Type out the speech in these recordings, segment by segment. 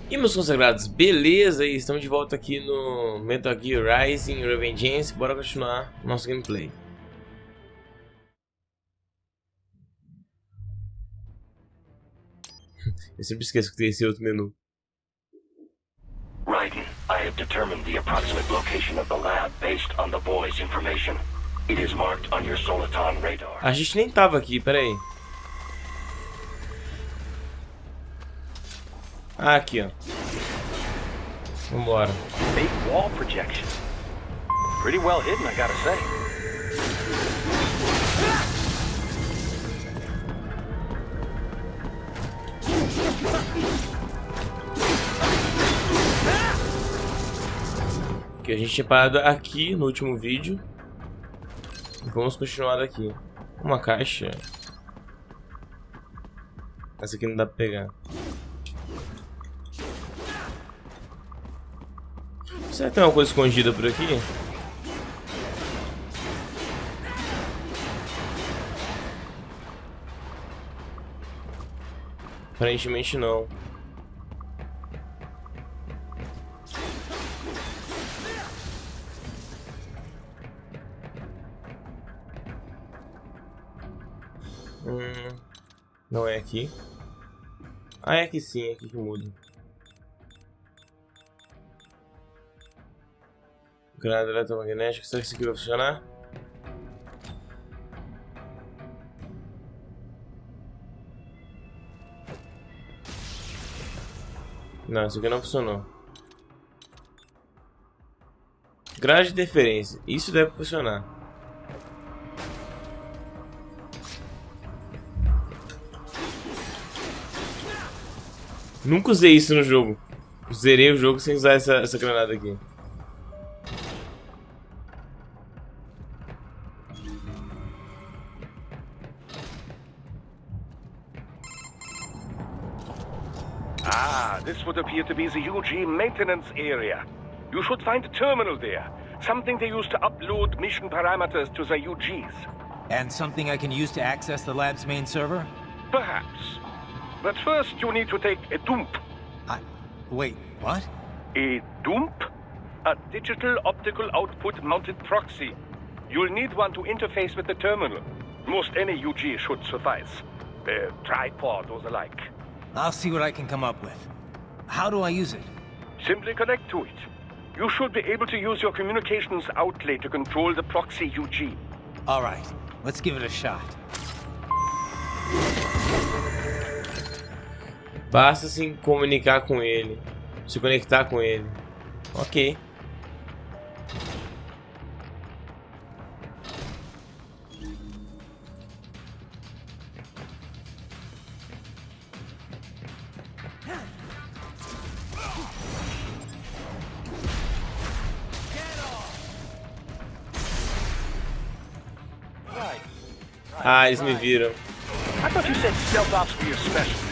E meus consagrados, beleza? E estamos de volta aqui no Metal Gear Rising Revengeance. Bora continuar nosso gameplay. Eu sempre esqueço que tem esse outro menu. Raiden, I have determined the approximate location of the lab based on the boy's information. It is marked on your Soliton radar. A gente nem tava aqui, peraí. Ah, aqui, ó. Vambora. Fake wall projection. Pretty well hidden, I gotta say. Que a gente tinha parado aqui no último vídeo. Vamos continuar daqui. Uma caixa. Essa aqui não dá pra pegar. Será que tem uma coisa escondida por aqui? Aparentemente não. Não é aqui. Ah, é aqui sim, é aqui que muda. Granada eletromagnética, será que isso aqui vai funcionar? Não, isso aqui não funcionou. Grade de interferência, isso deve funcionar. Nunca usei isso no jogo. Zerei o jogo sem usar essa granada aqui. Ah, this would appear to be the UG maintenance area. You should find a terminal there. Something they use to upload mission parameters to the UGs. And something I can use to access the lab's main server? Perhaps. But first you need to take a dump. Wait, what? A dump? A digital optical output mounted proxy. You'll need one to interface with the terminal. Most any UG should suffice. A tripod or the like. I'll see what I can come up with. How do I use it? Simply connect to it. You should be able to use your communications outlay to control the proxy UG. Alright, let's give it a shot. Basta se comunicar com ele. Se conectar com ele. Ok. Ah, eles me viram. I thought you said stealth ops were your specialty.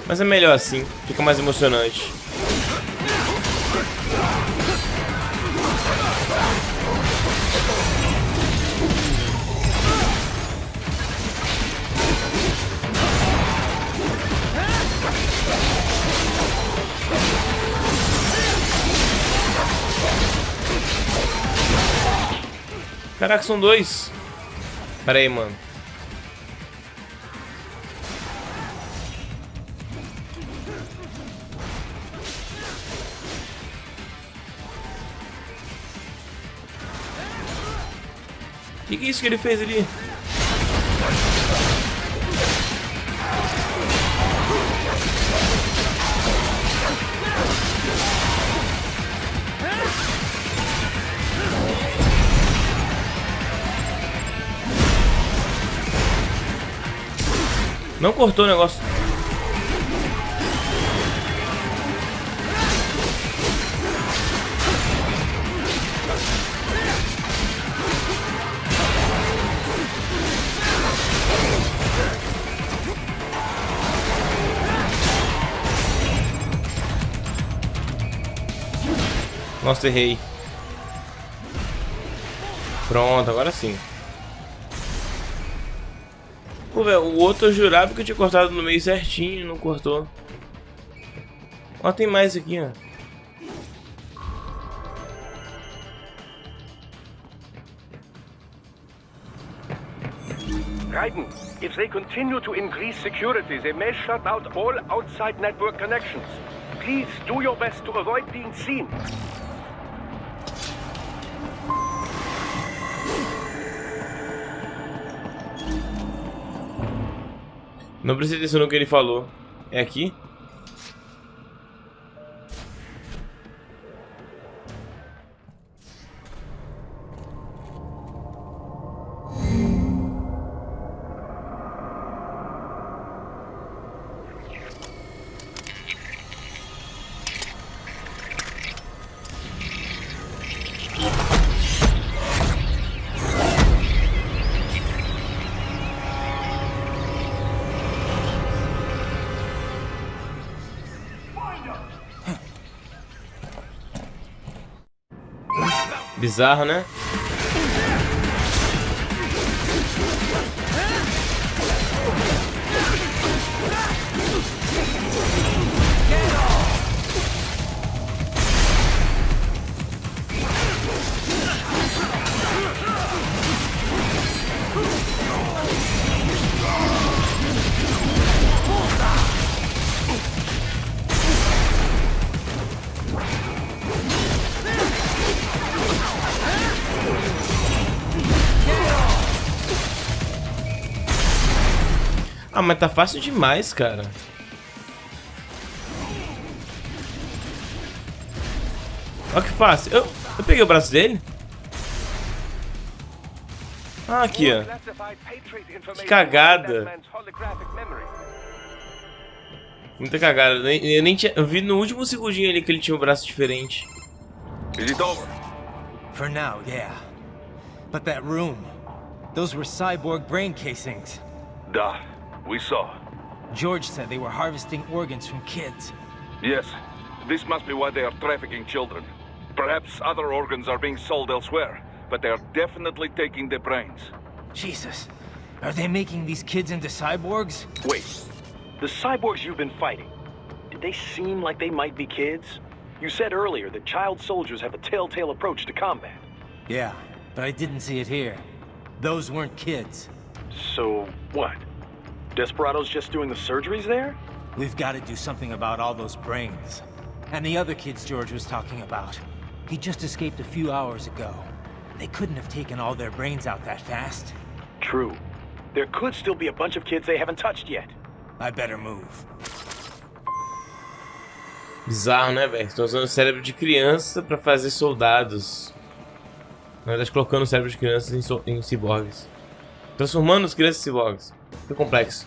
Mas é melhor assim, fica mais emocionante. Caraca, são dois. Pera aí, mano. Que é isso que ele fez ali? Não cortou o negócio. Nossa, errei. Pronto, agora sim. Pô, velho, o outro eu jurava que eu tinha cortado no meio certinho, não cortou. Ó, tem mais aqui, ó. Reydson, if they continue to increase security, they may shut out all outside network connections. Please do your best to avoid being seen. Não prestei atenção no que ele falou. É aqui? Bizarro, né? Ah, mas tá fácil demais, cara. Olha que fácil. Eu peguei o braço dele. Ah, aqui, ó. Que cagada. Muita cagada. Eu nem tinha... Eu vi no último segundinho ali que ele tinha um braço diferente. Is it over? For now, yeah. But that room, those were cyborg brain casings. Duh. We saw. George said they were harvesting organs from kids. Yes. This must be why they are trafficking children. Perhaps other organs are being sold elsewhere, but they are definitely taking the brains. Jesus. Are they making these kids into cyborgs? Wait. The cyborgs you've been fighting, did they seem like they might be kids? You said earlier that child soldiers have a telltale approach to combat. Yeah, but I didn't see it here. Those weren't kids. So, what? Desperados just doing the surgeries there? We've got to do something about all those brains. And the other kids George was talking about. He just escaped a few hours ago. They couldn't have taken all their brains out that fast. True. There could still be a bunch of kids they haven't touched yet. I better move. Bizarro, né, velho? Estão usando o cérebro de criança pra fazer soldados. Na verdade, colocando o cérebro de crianças em ciborgues. Transformando as crianças em ciborgues. Muito complexo.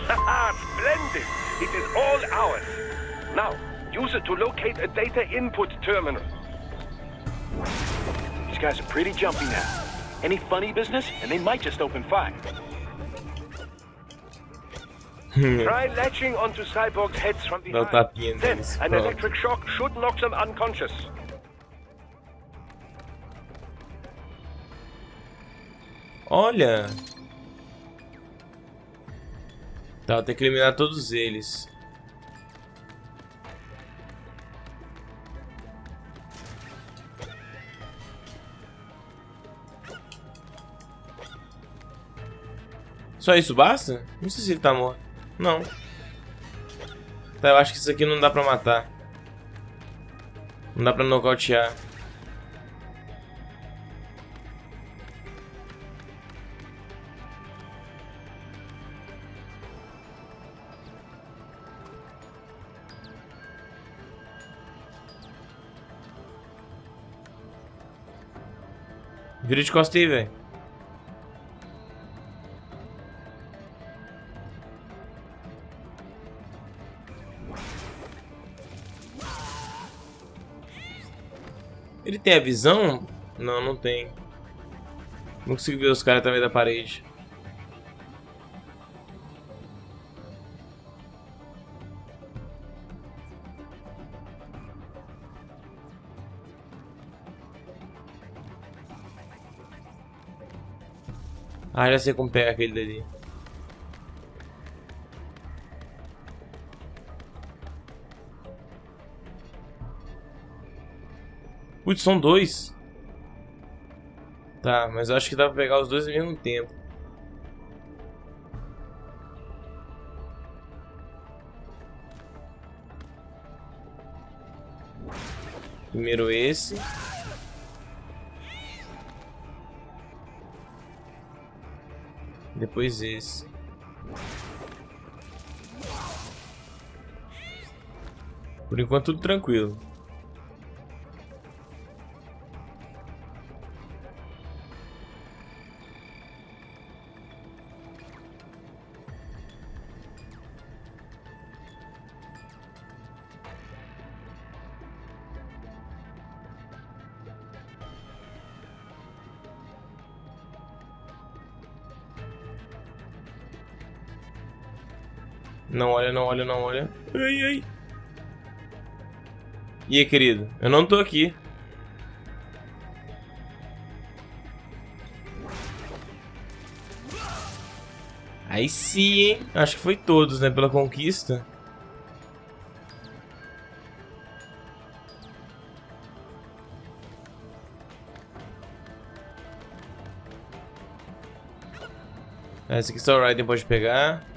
Haha, splendid! It is all ours. Now, use it to locate a data input terminal. These guys are pretty jumpy now. Any funny business, and they might just open fire. Try latching onto cyborgs' heads from Dá o behind. tapinha Then, deles. an Pronto. electric shock should knock them unconscious. Olha! Tá, tem que eliminar todos eles. Só isso basta? Não sei se ele tá morto. Não. Tá, eu acho que isso aqui não dá pra matar. Não dá pra nocautear. Vira de costa aí, velho. Ele tem a visão? Não, não tem. Não consigo ver os caras também da parede. Ah, já sei como pegar aquele dali. Putz, são dois. Tá, mas eu acho que dá pra pegar os dois ao mesmo tempo. Primeiro esse. Depois esse. Por enquanto tudo tranquilo. Não olha, não olha, não olha. Ai, ai. E aí, querido? Eu não tô aqui. Aí sim, hein? Acho que foi todos, né? Pela conquista. Essa aqui só o Raiden pode pegar.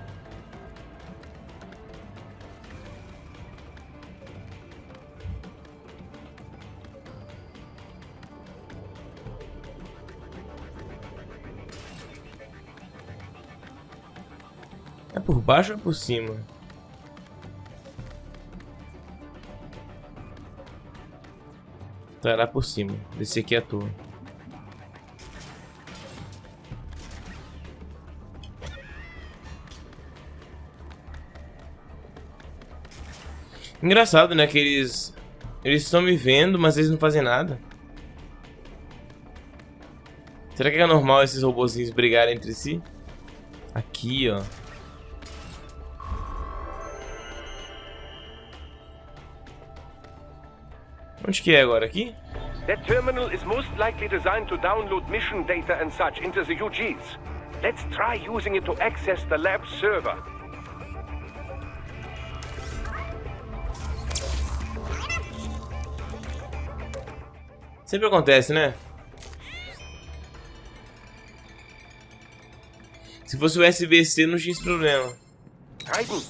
É por baixo ou por cima? Tá, era por cima. Descer aqui à toa. Engraçado, né? Que eles estão me vendo, mas eles não fazem nada. Será que é normal esses robozinhos brigarem entre si? Aqui, ó. Onde que é agora? Aqui? That terminal is most likely designed to download mission data and such into the UGs. Let's try using it to access the lab server. Sempre acontece, né? Se fosse o USB-C não tinha esse problema. Raiden,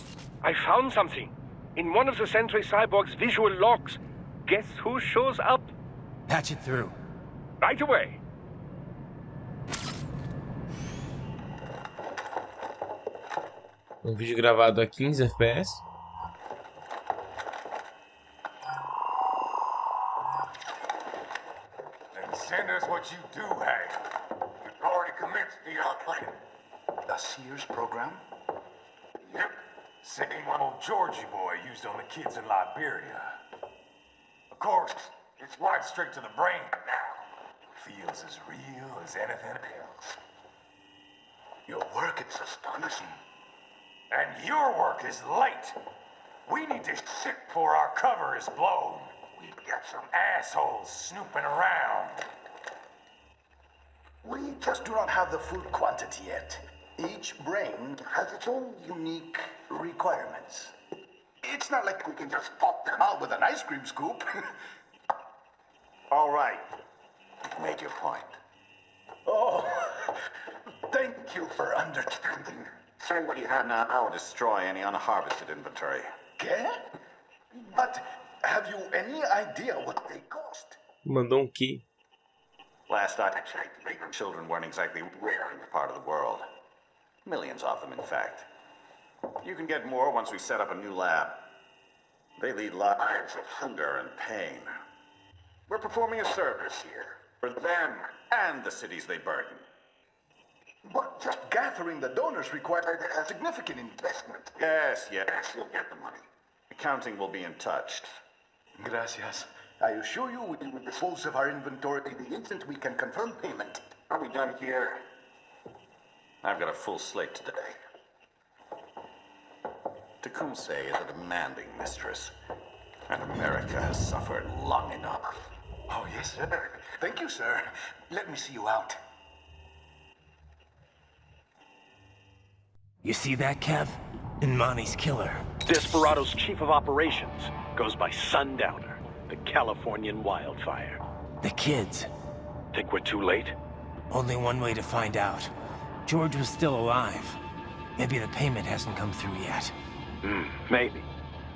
I found something. In one of the Sentry Cyborg's visual logs. Guess who shows up? Patch it through. Right away. Um vídeo gravado a 15 FPS. Then send us what you do have. We've already commenced the plan. The Sears program? Yep. Same one old Georgie boy used on the kids in Liberia. Of course, it's right straight to the brain now. Feels as real as anything else. Your work is astonishing. And your work is late. We need to shit before our cover is blown. We've got some assholes snooping around. We just do not have the full quantity yet. Each brain has its own unique requirements. It's not like we can just pop them out with an ice cream scoop. All right. You've made your point. Oh, thank you for understanding. Send what you have now or destroy any unharvested inventory. Okay? But have you any idea what they cost? Mandou quê? Last I checked, bigger children weren't exactly rare in this part of the world. Millions of them, in fact. You can get more once we set up a new lab. They lead lives of hunger and pain. We're performing a service here. For them and the cities they burden. But just gathering the donors required a significant investment. Yes, you'll get the money. Accounting will be in touch. Gracias. I assure you we will dispose of our inventory the instant we can confirm payment. Are we done here? I've got a full slate today. Tecumseh is a demanding mistress, and America has suffered long enough. Oh, yes, sir. Thank you, sir. Let me see you out. You see that, Kev? Imani's killer. Desperado's chief of operations goes by Sundowner, the Californian wildfire. The kids. Think we're too late? Only one way to find out. George was still alive. Maybe the payment hasn't come through yet. Maybe.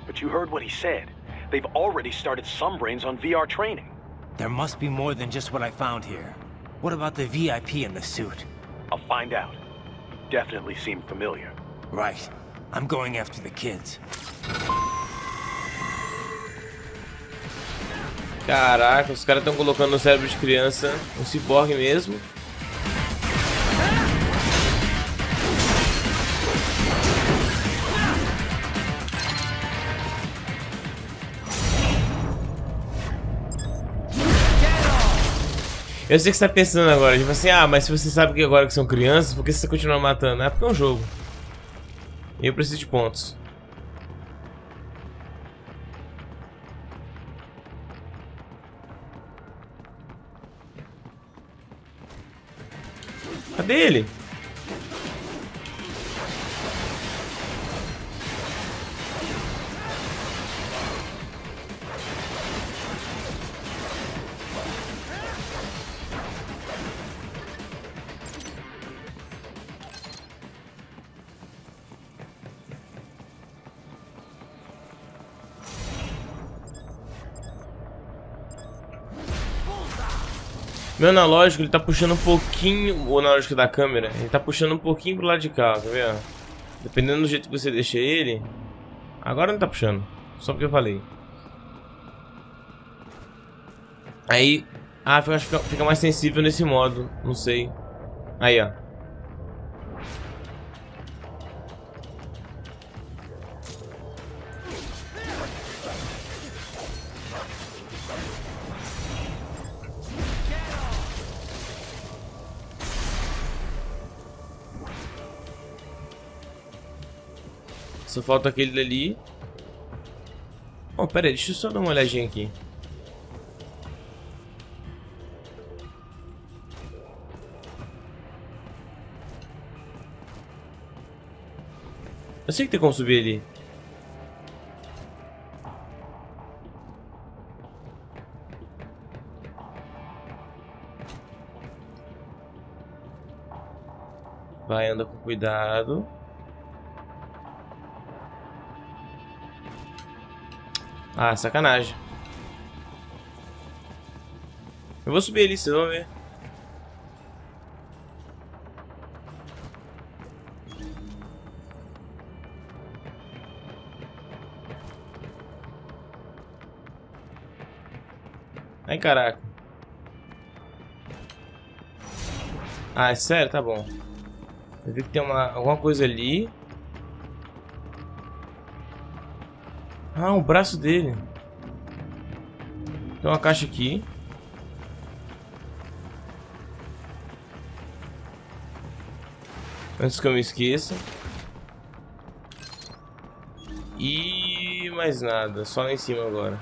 But you heard what he said. They've already started some brains on VR training. There must be more than just what I found here. What about the VIP in the suit? I'll find out. Definitely seemed familiar. Right. I'm going after the kids. Caraca, os caras estão colocando no cérebro de criança um ciborgue mesmo. Eu sei que você tá pensando agora, tipo assim, mas se você sabe que agora que são crianças, por que você continua matando? É porque é um jogo. E eu preciso de pontos. Cadê ele? Meu analógico, ele tá puxando um pouquinho, o analógico da câmera, ele tá puxando um pouquinho pro lado de cá, tá vendo? Dependendo do jeito que você deixa ele, agora não tá puxando, só porque eu falei. Aí, eu acho que fica mais sensível nesse modo, não sei. Aí, ó. Só falta aquele dali. Oh, pera aí, deixa eu só dar uma olhadinha aqui. Eu sei que tem como subir ali. Vai, anda com cuidado. Ah, sacanagem. Eu vou subir ali, vocês vão ver. Ai, caraca. Ah, é sério? Tá bom. Eu vi que tem alguma coisa ali. Ah, o braço dele. Tem uma caixa aqui. Antes que eu me esqueça. E mais nada, só lá em cima agora.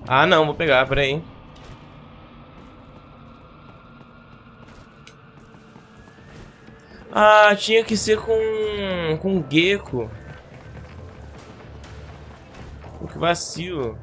Ah, não, vou pegar, peraí. Ah, tinha que ser com gecko. Que vacilo.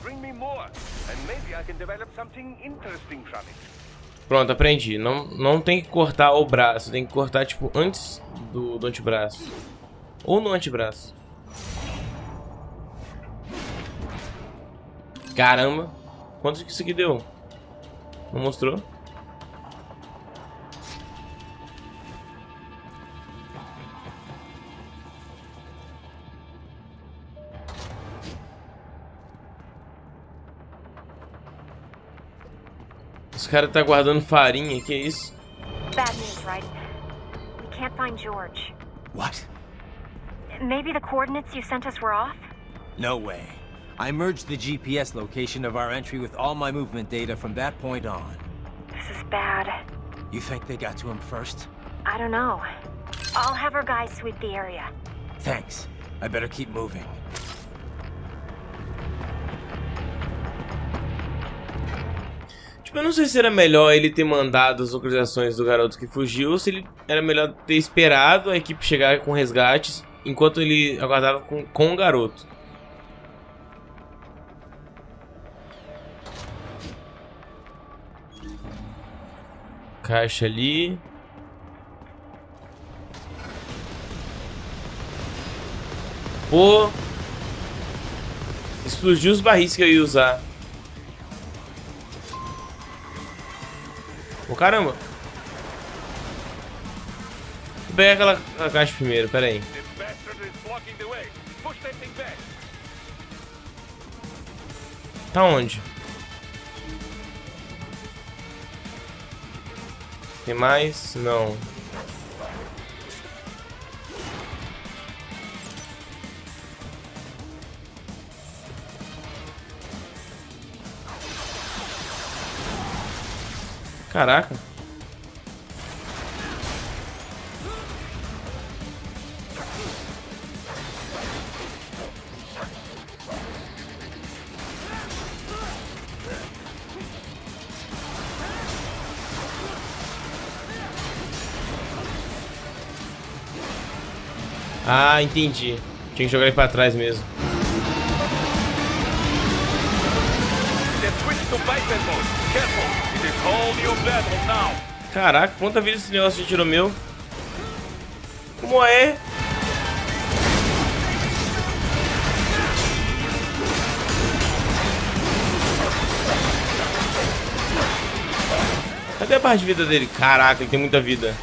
Bring me more, and maybe I can develop something interesting from it. Pronto, aprendi. Não tem que cortar o braço, tem que cortar tipo antes do antebraço. Ou no antebraço. Caramba! Quanto que isso aqui deu? Não mostrou? Os caras tá guardando farinha, que isso? Bad news, Reydson. We can't find George. What? Maybe the coordinates you sent us were off? No way. I merged the GPS location of our entry with all my movement data from that point on. This is bad. You think they got to him first? I don't know. I'll have our guys sweep the area. Thanks. I better keep moving. Tipo, eu não sei se era melhor ele ter mandado as localizações do garoto que fugiu ou se ele era melhor ter esperado a equipe chegar com resgates enquanto ele aguardava com o garoto. Caixa ali. Pô. Explodiu os barris que eu ia usar. Ô, caramba. Vou pegar aquela caixa primeiro, pera aí. Tá onde? Tem mais? Não. Caraca. Ah, entendi. Tinha que jogar ele pra trás mesmo. Caraca, quanta vida esse negócio já tirou meu? Como é? Cadê a barra de vida dele? Caraca, ele tem muita vida.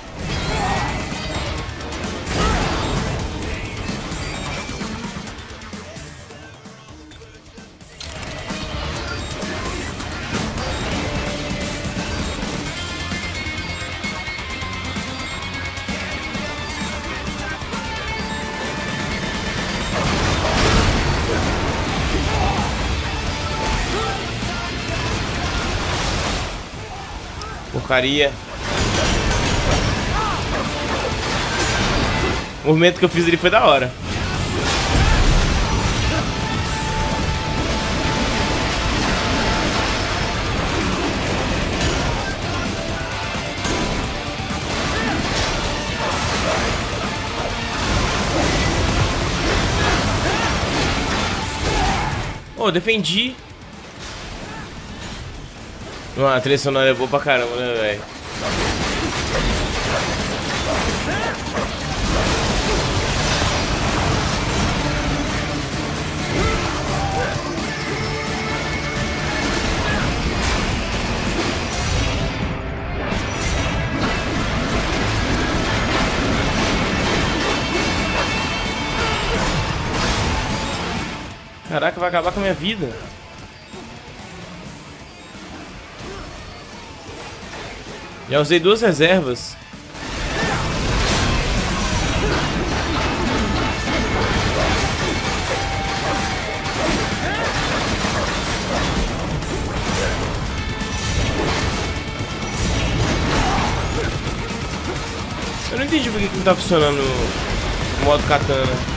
Porcaria. O movimento que eu fiz ali foi da hora. Oh, defendi. A trilha sonora é boa pra caramba, né, velho? Caraca, vai acabar com a minha vida. Já usei 2 reservas. Eu não entendi porque que não tá funcionando o modo katana.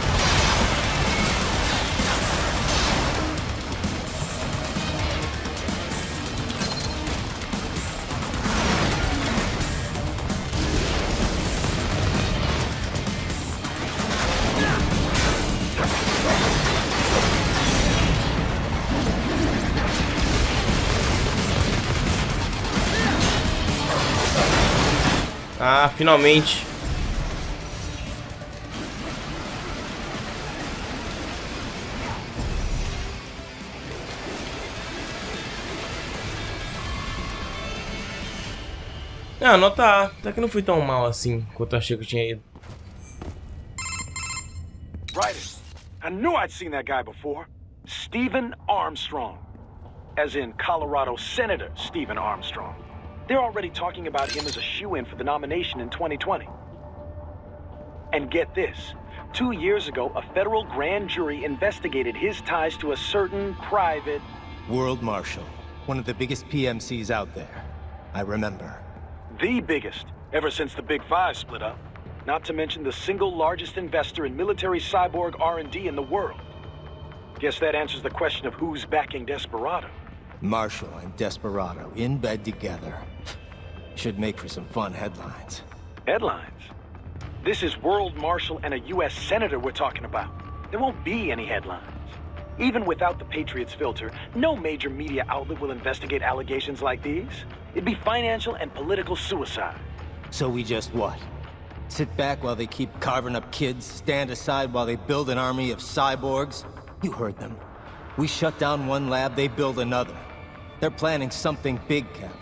Ah, finalmente. Ah, nota A. Até que não fui tão mal assim quanto eu achei que eu tinha ido. Right. I knew I'd seen that guy before. Stephen Armstrong. As in Colorado Senator Stephen Armstrong. They're already talking about him as a shoo-in for the nomination in 2020. And get this. 2 years ago, a federal grand jury investigated his ties to a certain private... World Marshal. One of the biggest PMCs out there. I remember. The biggest, ever since the Big Five split up. Not to mention the single largest investor in military cyborg R&D in the world. Guess that answers the question of who's backing Desperado. Marshall and Desperado in bed together. Should make for some fun headlines. Headlines? This is World Marshal and a U.S. Senator we're talking about. There won't be any headlines. Even without the Patriots filter, no major media outlet will investigate allegations like these. It'd be financial and political suicide. So we just what? Sit back while they keep carving up kids, stand aside while they build an army of cyborgs? You heard them. We shut down one lab, they build another. They're planning something big, Kev.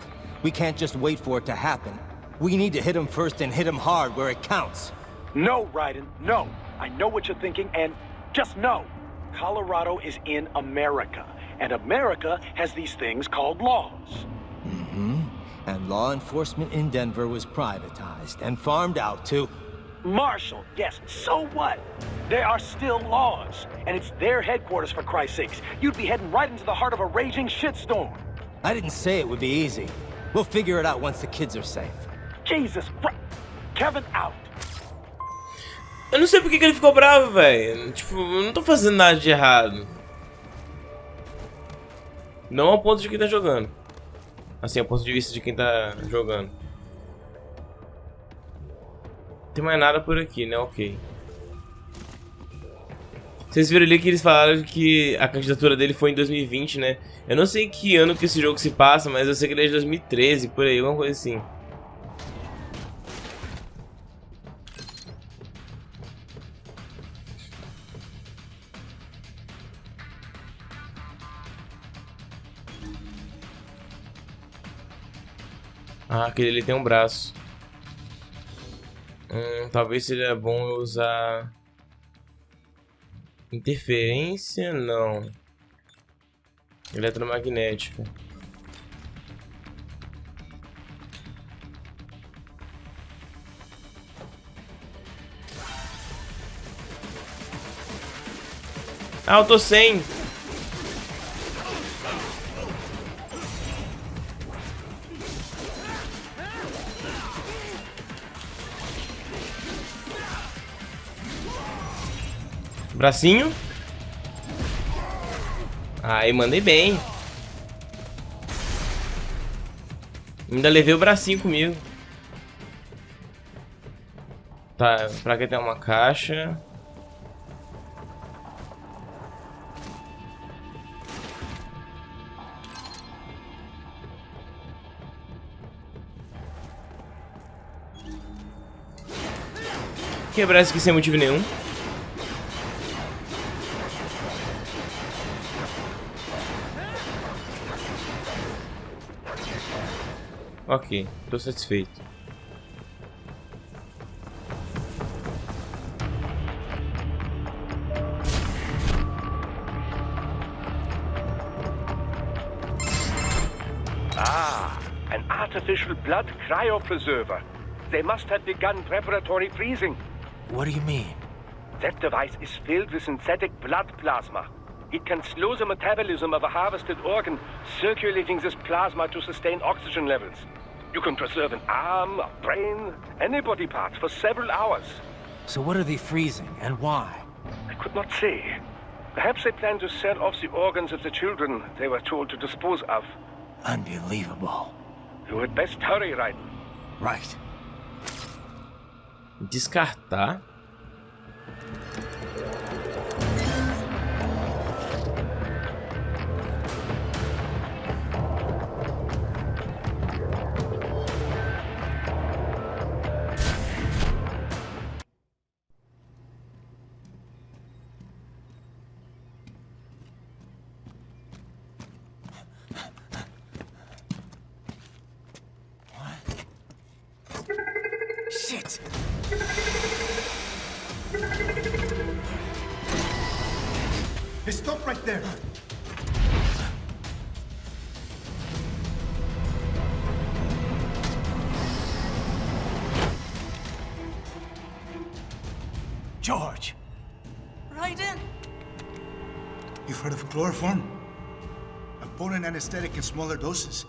We can't just wait for it to happen. We need to hit them first and hit them hard where it counts. No, Raiden, no. I know what you're thinking, and just know. Colorado is in America, and America has these things called laws. Mm-hmm. And law enforcement in Denver was privatized and farmed out to... Marshall, yes, so what? There are still laws, and it's their headquarters, for Christ's sakes. You'd be heading right into the heart of a raging shitstorm. I didn't say it would be easy. We'll figure it out once the kids are safe. Jesus Christ. Kevin out. Eu não sei porque que ele ficou bravo, velho. Tipo, eu não tô fazendo nada de errado. Não ao ponto de quem tá jogando. Assim, ao ponto de vista de quem tá jogando. Não tem mais nada por aqui, né? Ok. Vocês viram ali que eles falaram que a candidatura dele foi em 2020, né? Eu não sei que ano que esse jogo se passa, mas eu sei que ele é de 2013, por aí, alguma coisa assim. Ah, aquele ali tem um braço. Talvez seria bom eu usar... Interferência? Não. Eletromagnética. Ah, eu tô sem. Bracinho. Aí, mandei bem. Ainda levei o bracinho comigo. Tá, pra que tem uma caixa. Quebrar isso aqui sem motivo nenhum. Ok, tô satisfeito. Ah, an artificial blood cryopreserver. They must have begun preparatory freezing. What do you mean? That device is filled with synthetic blood plasma. It can slow the metabolism of a harvested organ, circulating this plasma to sustain oxygen levels. You can preserve an arm, a brain, any body part for several hours. So what are they freezing, and why? I could not say. Perhaps they plan to sell off the organs of the children they were told to dispose of. Unbelievable. You had best hurry, Raiden. Right. Descartar. Shit! Hey, stop right there. You've heard of chloroform? A potent anesthetic in smaller doses.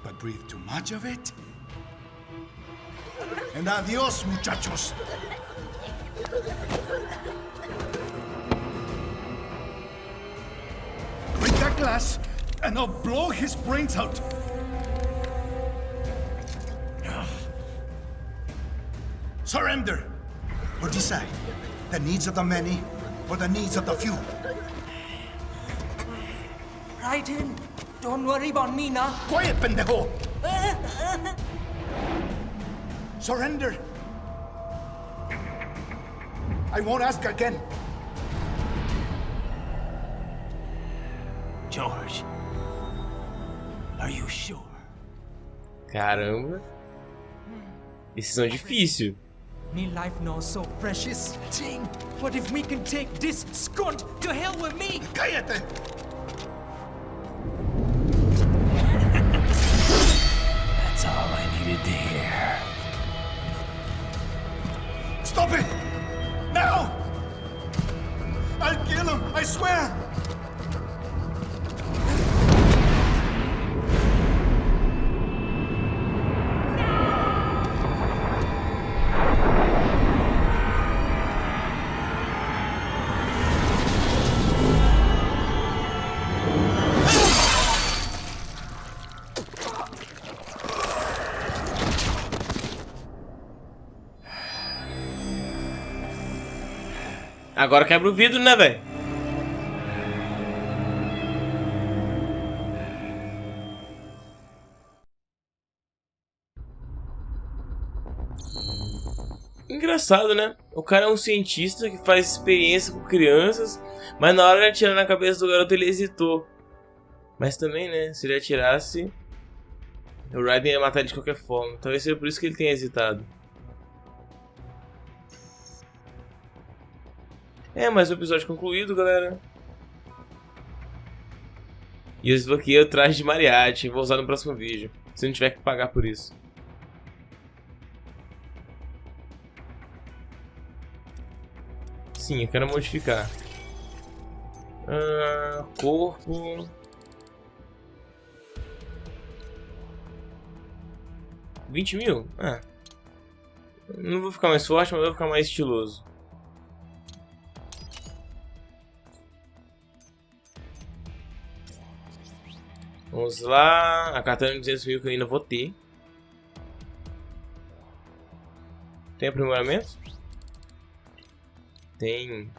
But breathe too much of it? And adios, muchachos! Break that glass, and I'll blow his brains out! Surrender! Or decide. The needs of the many, or the needs of the few. Reydson, don't worry about me now. Quiet, pendejo! Surrender! I won't ask again. George, are you sure? Caramba. Decisão difícil. Me life now so precious. Ting, what if we can take this skunt to hell with me? Cállate! That's all I needed to hear. Stop it! Now! I'll kill him, I swear! Agora quebra o vidro, né, velho? Engraçado, né? O cara é um cientista que faz experiência com crianças, mas na hora de atirar na cabeça do garoto ele hesitou. Mas também, né? Se ele atirasse, o Reydson ia matar ele de qualquer forma. Talvez seja por isso que ele tenha hesitado. É, mais um episódio concluído, galera. E eu desbloqueei o traje de mariachi. Vou usar no próximo vídeo, se não tiver que pagar por isso. Sim, eu quero modificar. Corpo. 20 mil? Ah. Não vou ficar mais forte, mas vou ficar mais estiloso. Vamos lá, a katana de 200 mil que eu ainda vou ter. Tem aprimoramento? Tem.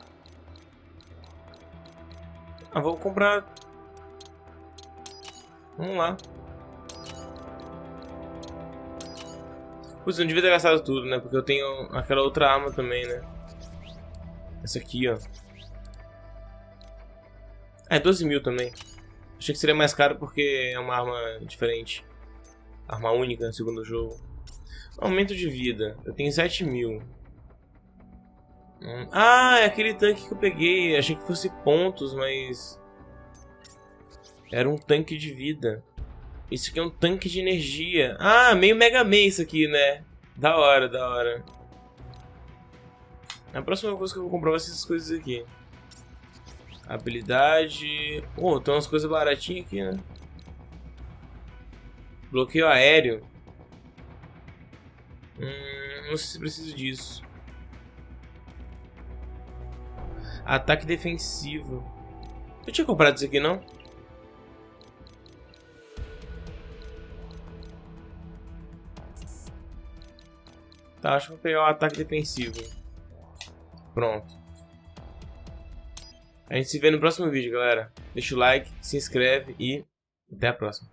Ah, vou comprar. Vamos lá. Putz, eu não devia ter gastado tudo, né? Porque eu tenho aquela outra arma também, né? Essa aqui, ó. Ah, é 12 mil também. Achei que seria mais caro porque é uma arma diferente. Arma única no segundo jogo. Aumento de vida. Eu tenho 7 mil. Ah, é aquele tanque que eu peguei. Achei que fosse pontos, mas... era um tanque de vida. Isso aqui é um tanque de energia. Ah, meio Mega Man isso aqui, né? Da hora, da hora. A próxima coisa que eu vou comprar vai ser essas coisas aqui. Habilidade... oh, tem umas coisas baratinhas aqui, né? Bloqueio aéreo. Não sei se preciso disso. Ataque defensivo. Eu tinha comprado isso aqui, não? Tá, acho que vou pegar o ataque defensivo. Pronto. A gente se vê no próximo vídeo, galera. Deixa o like, se inscreve e até a próxima.